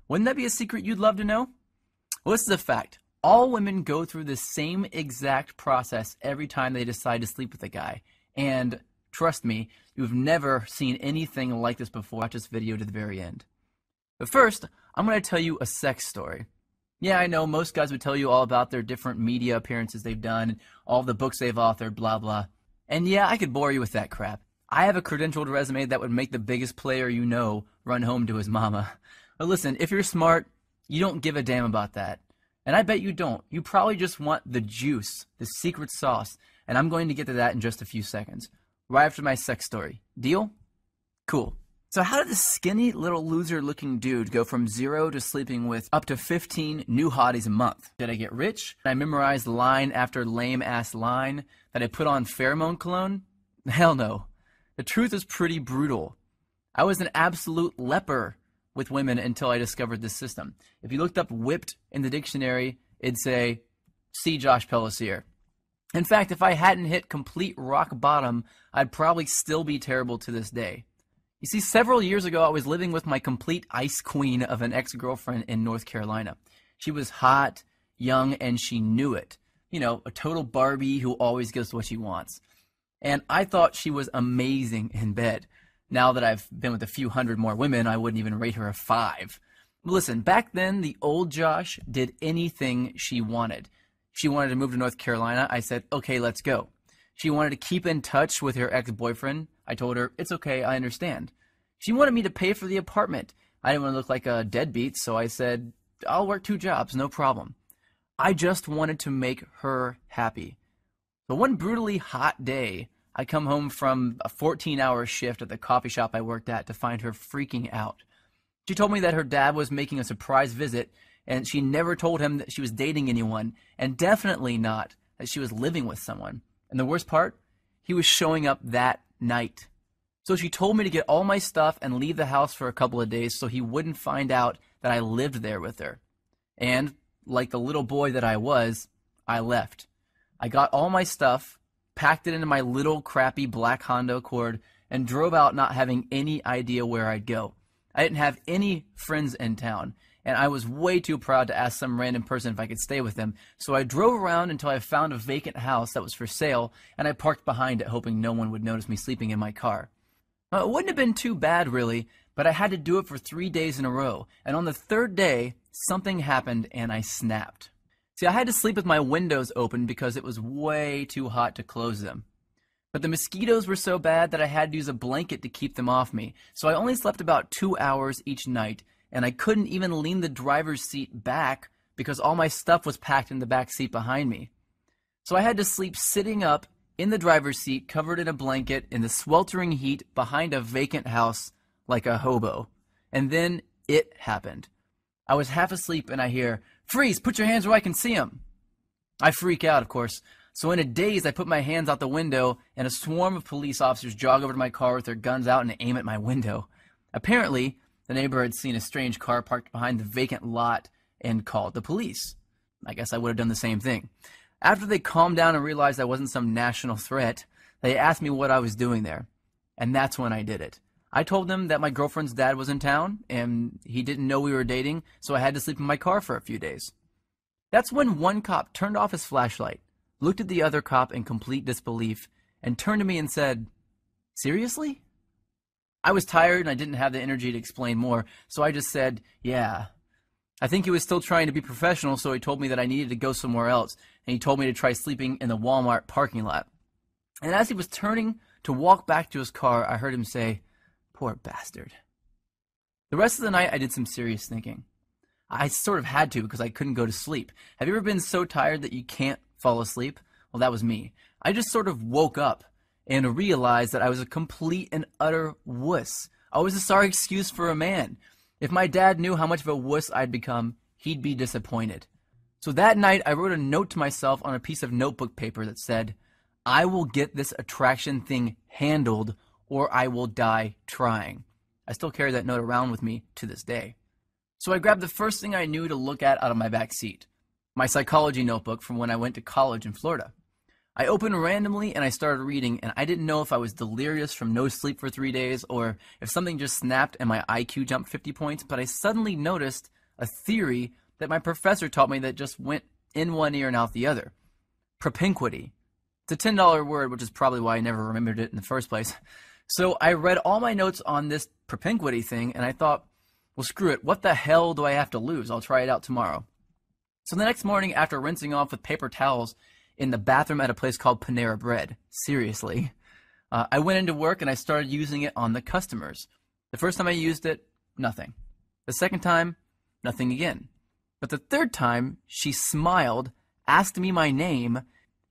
Wouldn't that be a secret you'd love to know? Well, this is a fact. All women go through the same exact process every time they decide to sleep with a guy. And trust me, you've never seen anything like this before. Watch this video to the very end. But first, I'm going to tell you a sex story. Yeah, I know most guys would tell you all about their different media appearances they've done, all the books they've authored, blah, blah. And yeah, I could bore you with that crap. I have a credentialed resume that would make the biggest player you know run home to his mama. But listen, if you're smart, you don't give a damn about that. And I bet you don't. You probably just want the juice, the secret sauce. And I'm going to get to that in just a few seconds, right after my sex story. Deal? Cool. So how did this skinny little loser looking dude go from 0 to sleeping with up to 15 new hotties a month? Did I get rich? Did I memorize line after lame ass line? Did I put on pheromone cologne? Hell no. The truth is pretty brutal. I was an absolute leper with women until I discovered this system. If you looked up whipped in the dictionary, it'd say, see Josh Pellissier. In fact, if I hadn't hit complete rock bottom, I'd probably still be terrible to this day. You see, several years ago, I was living with my complete ice queen of an ex-girlfriend in North Carolina. She was hot, young, and she knew it. You know, a total Barbie who always gets what she wants. And I thought she was amazing in bed. Now that I've been with a few hundred more women, I wouldn't even rate her a 5. Listen, back then, the old Josh did anything she wanted. She wanted to move to North Carolina. I said, okay, let's go. She wanted to keep in touch with her ex-boyfriend. I told her, it's okay, I understand. She wanted me to pay for the apartment. I didn't want to look like a deadbeat, so I said, I'll work 2 jobs, no problem. I just wanted to make her happy. But one brutally hot day, I come home from a 14-hour shift at the coffee shop I worked at to find her freaking out. She told me that her dad was making a surprise visit, and she never told him that she was dating anyone, and definitely not that she was living with someone. And the worst part, he was showing up that night. So she told me to get all my stuff and leave the house for a couple of days so he wouldn't find out that I lived there with her. And, like the little boy that I was, I left. I got all my stuff, packed it into my little crappy black Honda Accord, and drove out not having any idea where I'd go. I didn't have any friends in town, and I was way too proud to ask some random person if I could stay with them, so I drove around until I found a vacant house that was for sale, and I parked behind it hoping no one would notice me sleeping in my car. It wouldn't have been too bad, really, but I had to do it for 3 days in a row, and on the 3rd day, something happened and I snapped. See, I had to sleep with my windows open because it was way too hot to close them. But the mosquitoes were so bad that I had to use a blanket to keep them off me, so I only slept about 2 hours each night, and I couldn't even lean the driver's seat back because all my stuff was packed in the back seat behind me. So I had to sleep sitting up in the driver's seat, covered in a blanket, in the sweltering heat behind a vacant house like a hobo. And then it happened. I was half asleep and I hear, "Freeze, put your hands where I can see them." I freak out, of course. So in a daze, I put my hands out the window and a swarm of police officers jog over to my car with their guns out and aim at my window. Apparently, the neighbor had seen a strange car parked behind the vacant lot and called the police. I guess I would have done the same thing. After they calmed down and realized I wasn't some national threat, they asked me what I was doing there. And that's when I did it. I told them that my girlfriend's dad was in town, and he didn't know we were dating, so I had to sleep in my car for a few days. That's when one cop turned off his flashlight, looked at the other cop in complete disbelief, and turned to me and said, "Seriously?" I was tired and I didn't have the energy to explain more, so I just said, "Yeah." I think he was still trying to be professional, so he told me that I needed to go somewhere else, and he told me to try sleeping in the Walmart parking lot. And as he was turning to walk back to his car, I heard him say, "Poor bastard." The rest of the night, I did some serious thinking. I sort of had to because I couldn't go to sleep. Have you ever been so tired that you can't fall asleep? Well, that was me. I just sort of woke up and realized that I was a complete and utter wuss. I was a sorry excuse for a man. If my dad knew how much of a wuss I'd become, he'd be disappointed. So that night, I wrote a note to myself on a piece of notebook paper that said, "I will get this attraction thing handled, or I will die trying." I still carry that note around with me to this day. So I grabbed the first thing I knew to look at out of my back seat, my psychology notebook from when I went to college in Florida. I opened randomly and I started reading, and I didn't know if I was delirious from no sleep for 3 days or if something just snapped and my IQ jumped 50 points, but I suddenly noticed a theory that my professor taught me that just went in one ear and out the other. Propinquity. It's a $10 word, which is probably why I never remembered it in the first place. So I read all my notes on this propinquity thing, and I thought, well, screw it. What the hell do I have to lose? I'll try it out tomorrow. So the next morning, after rinsing off with paper towels in the bathroom at a place called Panera Bread, seriously, I went into work and I started using it on the customers. The first time I used it, nothing. The second time, nothing again. But the third time, she smiled, asked me my name,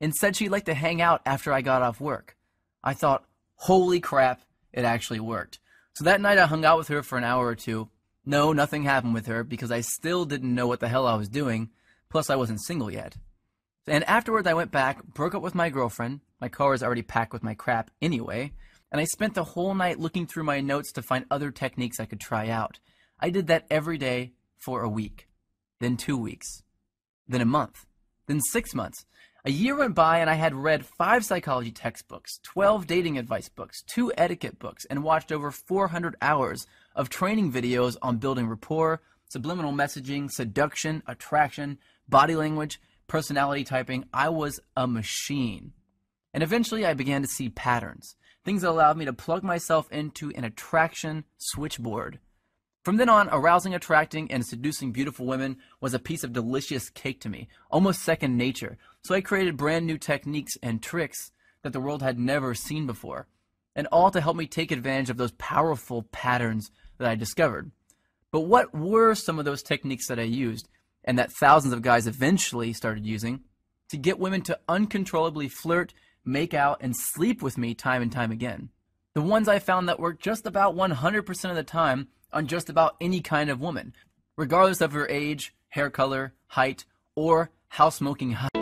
and said she'd like to hang out after I got off work. I thought, holy crap, it actually worked. So that night I hung out with her for an hour or two. No, nothing happened with her because I still didn't know what the hell I was doing, plus I wasn't single yet. And afterwards I went back, broke up with my girlfriend. My car was already packed with my crap anyway, and I spent the whole night looking through my notes to find other techniques I could try out. I did that every day for a week, then 2 weeks, then a month, then 6 months. A year went by and I had read 5 psychology textbooks, 12 dating advice books, 2 etiquette books, and watched over 400 hours of training videos on building rapport, subliminal messaging, seduction, attraction, body language, personality typing. I was a machine. And eventually I began to see patterns, things that allowed me to plug myself into an attraction switchboard. From then on, arousing, attracting, and seducing beautiful women was a piece of delicious cake to me, almost second nature. So I created brand new techniques and tricks that the world had never seen before, and all to help me take advantage of those powerful patterns that I discovered. But what were some of those techniques that I used, and that thousands of guys eventually started using, to get women to uncontrollably flirt, make out, and sleep with me time and time again? The ones I found that worked just about 100% of the time on just about any kind of woman, regardless of her age, hair color, height, or how smoking hot.